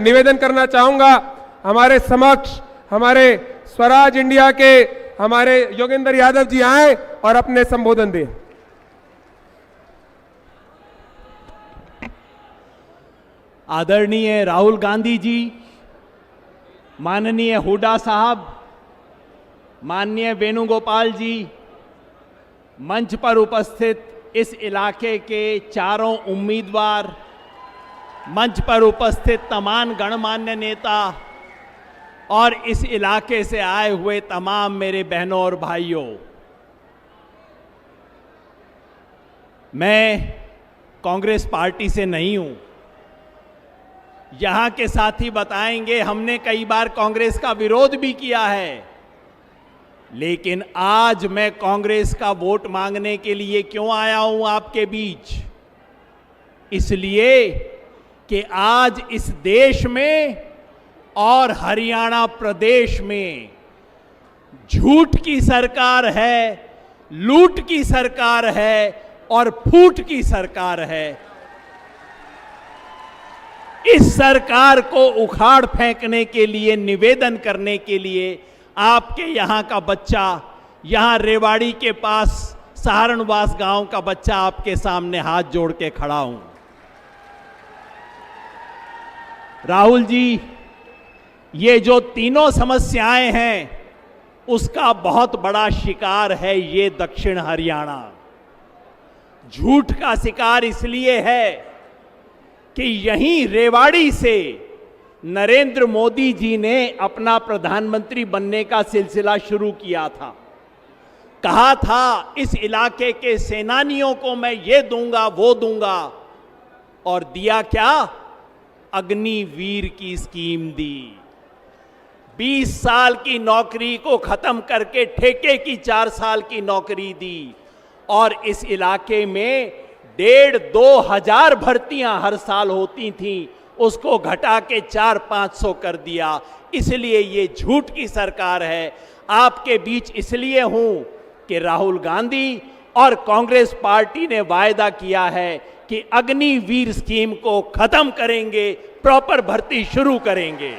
निवेदन करना चाहूंगा हमारे समक्ष हमारे स्वराज इंडिया के हमारे योगेंद्र यादव जी आए और अपने संबोधन दें। आदरणीय राहुल गांधी जी, माननीय हुड्डा साहब, माननीय वेणुगोपाल जी, मंच पर उपस्थित इस इलाके के चारों उम्मीदवार, मंच पर उपस्थित तमाम गणमान्य नेता और इस इलाके से आए हुए तमाम मेरे बहनों और भाइयों, मैं कांग्रेस पार्टी से नहीं हूं। यहां के साथी बताएंगे हमने कई बार कांग्रेस का विरोध भी किया है, लेकिन आज मैं कांग्रेस का वोट मांगने के लिए क्यों आया हूं आपके बीच? इसलिए कि आज इस देश में और हरियाणा प्रदेश में झूठ की सरकार है, लूट की सरकार है और फूट की सरकार है। इस सरकार को उखाड़ फेंकने के लिए, निवेदन करने के लिए आपके यहां का बच्चा, यहां रेवाड़ी के पास सहारणवास गांव का बच्चा आपके सामने हाथ जोड़ के खड़ा हूं। राहुल जी, ये जो तीनों समस्याएं हैं उसका बहुत बड़ा शिकार है ये दक्षिण हरियाणा। झूठ का शिकार इसलिए है कि यहीं रेवाड़ी से नरेंद्र मोदी जी ने अपना प्रधानमंत्री बनने का सिलसिला शुरू किया था। कहा था इस इलाके के सेनानियों को मैं ये दूंगा वो दूंगा, और दिया क्या? अग्निवीर की स्कीम दी। 20 साल की नौकरी को खत्म करके ठेके की 4 साल की नौकरी दी, और इस इलाके में 1,500-2 हजार भर्तियां हर साल होती थीं, उसको घटा के 400-500 कर दिया। इसलिए ये झूठ की सरकार है। आपके बीच इसलिए हूं कि राहुल गांधी और कांग्रेस पार्टी ने वायदा किया है कि अग्निवीर स्कीम को खत्म करेंगे, प्रॉपर भर्ती शुरू करेंगे।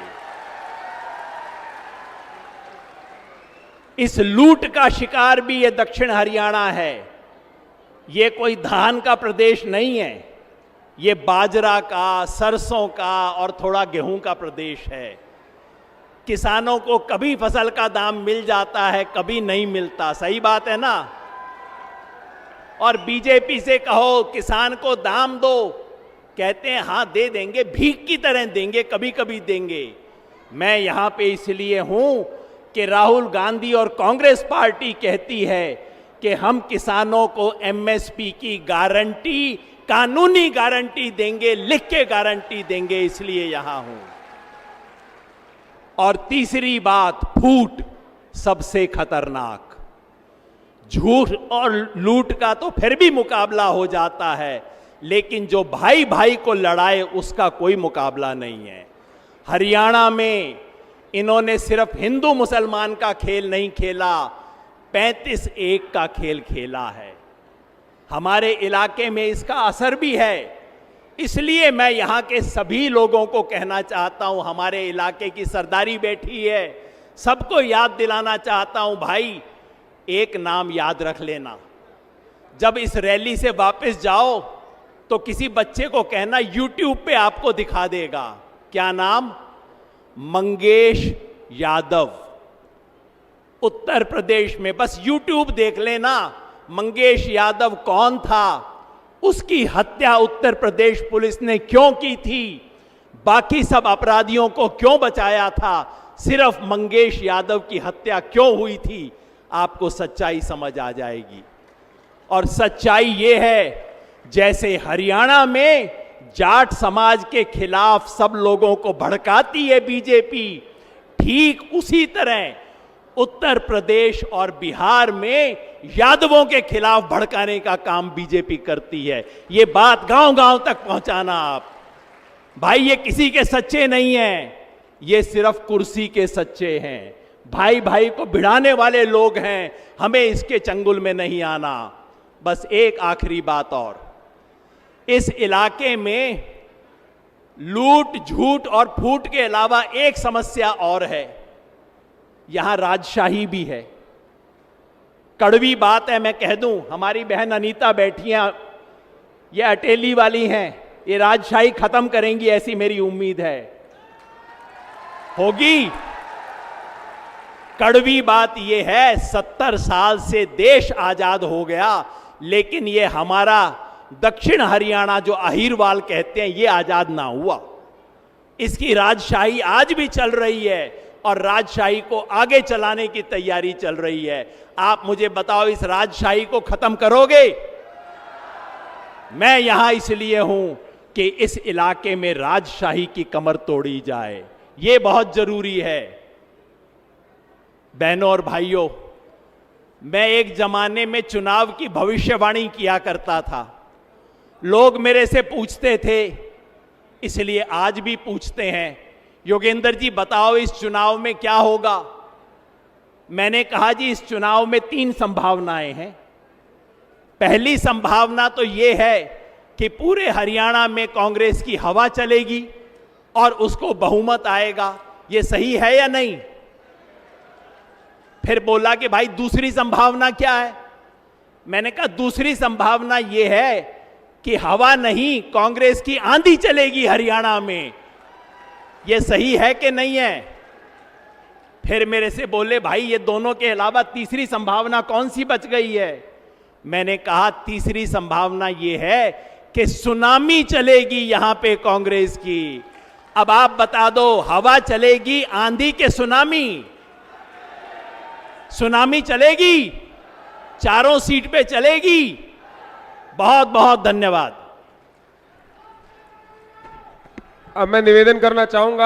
इस लूट का शिकार भी ये दक्षिण हरियाणा है। ये कोई धान का प्रदेश नहीं है, ये बाजरा का, सरसों का और थोड़ा गेहूं का प्रदेश है। किसानों को कभी फसल का दाम मिल जाता है, कभी नहीं मिलता। सही बात है ना? और बीजेपी से कहो किसान को दाम दो, कहते हैं हां दे देंगे, भीख की तरह देंगे, कभी कभी देंगे। मैं यहां पे इसलिए हूं कि राहुल गांधी और कांग्रेस पार्टी कहती है कि हम किसानों को एमएसपी की गारंटी, कानूनी गारंटी देंगे, लिख के गारंटी देंगे, इसलिए यहां हूं। और तीसरी बात, फूट सबसे खतरनाक। झूठ और लूट का तो फिर भी मुकाबला हो जाता है, लेकिन जो भाई भाई को लड़ाए उसका कोई मुकाबला नहीं है। हरियाणा में इन्होंने सिर्फ हिंदू मुसलमान का खेल नहीं खेला, 35-1 का खेल खेला है। हमारे इलाके में इसका असर भी है। इसलिए मैं यहां के सभी लोगों को कहना चाहता हूं, हमारे इलाके की सरदारी बैठी है, सबको याद दिलाना चाहता हूं, भाई एक नाम याद रख लेना। जब इस रैली से वापस जाओ तो किसी बच्चे को कहना YouTube पे आपको दिखा देगा। क्या नाम? मंगेश यादव। उत्तर प्रदेश में बस YouTube देख लेना, मंगेश यादव कौन था, उसकी हत्या उत्तर प्रदेश पुलिस ने क्यों की थी, बाकी सब अपराधियों को क्यों बचाया था, सिर्फ मंगेश यादव की हत्या क्यों हुई थी, आपको सच्चाई समझ आ जाएगी। और सच्चाई ये है, जैसे हरियाणा में जाट समाज के खिलाफ सब लोगों को भड़काती है बीजेपी, ठीक उसी तरह उत्तर प्रदेश और बिहार में यादवों के खिलाफ भड़काने का काम बीजेपी करती है। ये बात गांव-गांव तक पहुंचाना आप। भाई ये किसी के सच्चे नहीं हैं, ये सिर्फ कुर्सी के सच्चे हैं। भाई भाई को भिड़ाने वाले लोग हैं, हमें इसके चंगुल में नहीं आना। बस एक आखिरी बात और, इस इलाके में लूट, झूठ और फूट के अलावा एक समस्या और है, यहां राजशाही भी है। कड़वी बात है, मैं कह दूं, हमारी बहन अनीता बैठी हैं, ये अटेली वाली हैं, ये राजशाही खत्म करेंगी ऐसी मेरी उम्मीद है। होगी। कड़वी बात यह है, 70 साल से देश आजाद हो गया, लेकिन ये हमारा दक्षिण हरियाणा जो अहीरवाल कहते हैं, ये आजाद ना हुआ। इसकी राजशाही आज भी चल रही है और राजशाही को आगे चलाने की तैयारी चल रही है। आप मुझे बताओ, इस राजशाही को खत्म करोगे? मैं यहां इसलिए हूं कि इस इलाके में राजशाही की कमर तोड़ी जाए, यह बहुत जरूरी है। बहनों और भाइयों, मैं एक जमाने में चुनाव की भविष्यवाणी किया करता था। लोग मेरे से पूछते थे, इसलिए आज भी पूछते हैं, योगेंद्र जी बताओ इस चुनाव में क्या होगा? मैंने कहा जी, इस चुनाव में 3 संभावनाएं हैं। पहली संभावना तो यह है कि पूरे हरियाणा में कांग्रेस की हवा चलेगी और उसको बहुमत आएगा। यह सही है या नहीं? फिर बोला कि भाई दूसरी संभावना क्या है? मैंने कहा दूसरी संभावना यह है कि हवा नहीं, कांग्रेस की आंधी चलेगी हरियाणा में। यह सही है कि नहीं है? फिर मेरे से बोले, भाई ये दोनों के अलावा तीसरी संभावना कौन सी बच गई है? मैंने कहा तीसरी संभावना यह है कि सुनामी चलेगी यहां पे कांग्रेस की। अब आप बता दो, हवा चलेगी, आंधी के सुनामी? सुनामी चलेगी, चारों सीट पे चलेगी। बहुत बहुत धन्यवाद। अब मैं निवेदन करना चाहूंगा